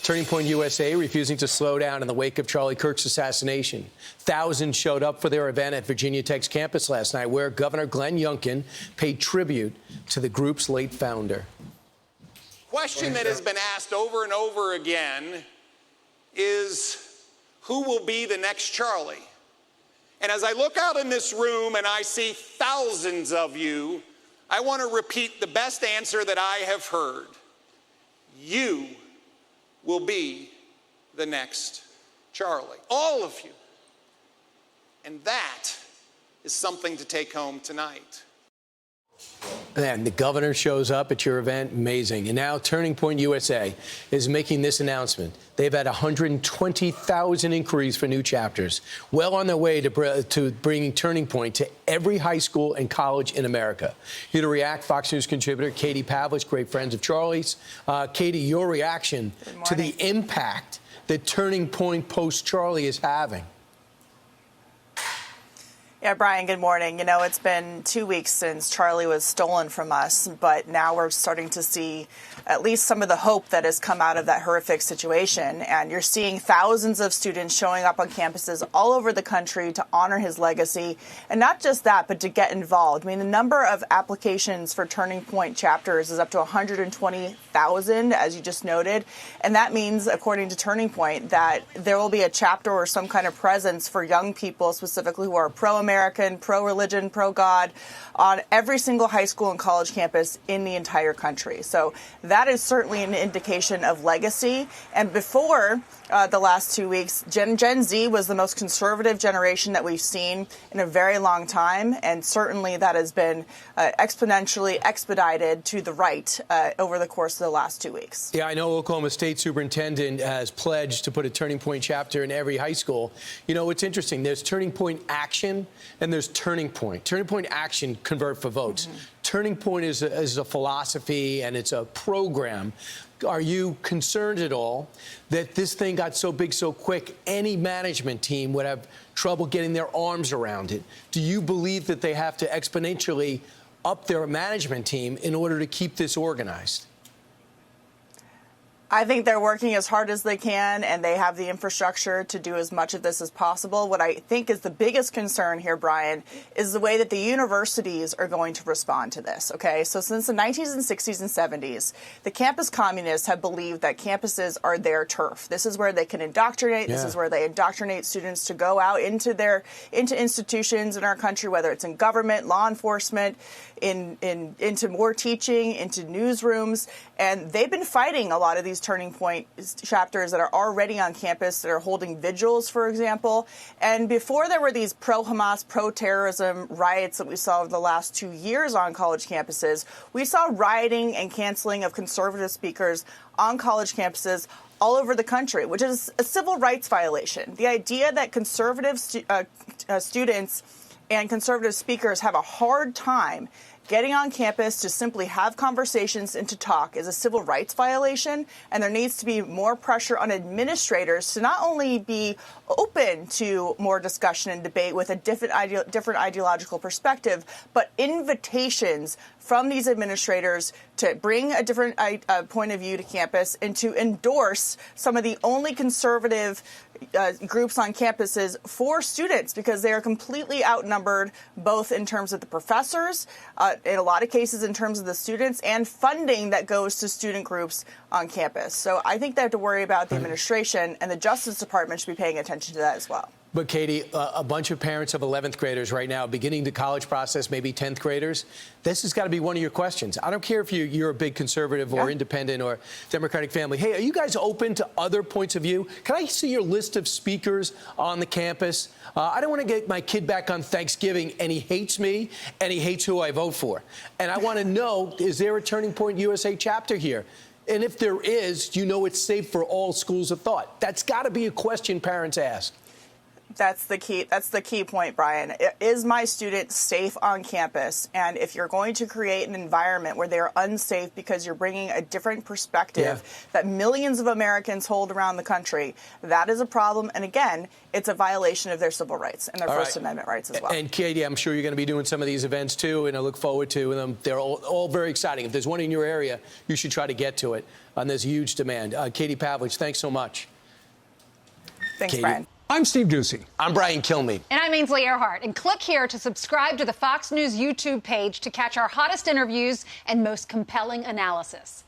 Turning Point USA refusing to slow down in the wake of Charlie Kirk's assassination. Thousands showed up for their event at Virginia Tech's campus last night, where Governor Glenn Youngkin paid tribute to the group's late founder. Question that has been asked over and over again is, who will be the next Charlie? And as I look out in this room and I see thousands of you, I want to repeat the best answer that I have heard. You will be the next Charlie. All of you. And that is something to take home tonight. And the governor shows up at your event. Amazing. And now Turning Point USA is making this announcement. They've had 120,000 inquiries for new chapters, well on their way to bringing Turning Point to every high school and college in America. Here to react, Fox News contributor Katie Pavlich, great friends of Charlie's. Katie, your reaction to the impact that Turning Point post-Charlie is having. Yeah, Brian, good morning. You know, it's been 2 weeks since Charlie was stolen from us, but now we're starting to see at least some of the hope that has come out of that horrific situation. And you're seeing thousands of students showing up on campuses all over the country to honor his legacy. And not just that, but to get involved. I mean, the number of applications for Turning Point chapters is up to 120,000, as you just noted. And that means, according to Turning Point, that there will be a chapter or some kind of presence for young people, specifically who are pro-American, pro-religion, pro-God, on every single high school and college campus in the entire country. So that is certainly an indication of legacy. And before the last 2 weeks, Gen Z was the most conservative generation that we've seen in a very long time. And certainly that has been exponentially expedited to the right over the course of the last 2 weeks. Yeah, I know Oklahoma State Superintendent has pledged to put a Turning Point chapter in every high school. You know, it's interesting. There's Turning Point Action and there's Turning Point. Turning Point Action, convert for votes. Mm-hmm. Turning Point is a philosophy and it's a program. Are you concerned at all that this thing got so big so quick, any management team would have trouble getting their arms around it? Do you believe that they have to exponentially up their management team in order to keep this organized? I think they're working as hard as they can, and they have the infrastructure to do as much of this as possible. What I think is the biggest concern here, Brian, is the way that the universities are going to respond to this, okay? So since the 1960s and 60s and 70s, the campus communists have believed that campuses are their turf. This is where they can indoctrinate. Yeah. This is where they indoctrinate students to go out into institutions in our country, whether it's in government, law enforcement, into more teaching, into newsrooms. And they've been fighting a lot of these Turning Point chapters that are already on campus, that are holding vigils, for example. And before there were these pro-Hamas, pro-terrorism riots that we saw over the last 2 years on college campuses, we saw rioting and canceling of conservative speakers on college campuses all over the country, which is a civil rights violation. The idea that conservative students and conservative speakers have a hard time getting on campus to simply have conversations and to talk is a civil rights violation, and there needs to be more pressure on administrators to not only be open to more discussion and debate with a different ideological perspective, but invitations from these administrators to bring a different point of view to campus and to endorse some of the only conservative groups on campuses for students, because they are completely outnumbered, both in terms of the professors, in a lot of cases in terms of the students, and funding that goes to student groups on campus. So I think they have to worry about the administration, and the Justice Department should be paying attention to that as well. But, Katie, a bunch of parents of 11th graders right now beginning the college process, maybe 10th graders, this has got to be one of your questions. I don't care if you're a big conservative or independent or Democratic family. Hey, are you guys open to other points of view? Can I see your list of speakers on the campus? I don't want to get my kid back on Thanksgiving and he hates me and he hates who I vote for. And I want to know, is there a Turning Point USA chapter here? And if there is, do you know it's safe for all schools of thought? That's got to be a question parents ask. That's the key. That's the key point, Brian. Is my student safe on campus? And if you're going to create an environment where they're unsafe because you're bringing a different perspective that millions of Americans hold around the country, that is a problem. And again, it's a violation of their civil rights and their First Amendment rights as well. And Katie, I'm sure you're going to be doing some of these events too, and I look forward to them. They're all very exciting. If there's one in your area, you should try to get to it. And there's huge demand. Katie Pavlich, thanks so much. Thanks, Katie. Brian. I'm Steve Ducey. I'm Brian Kilmeade. And I'm Ainsley Earhart. And click here to subscribe to the Fox News YouTube page to catch our hottest interviews and most compelling analysis.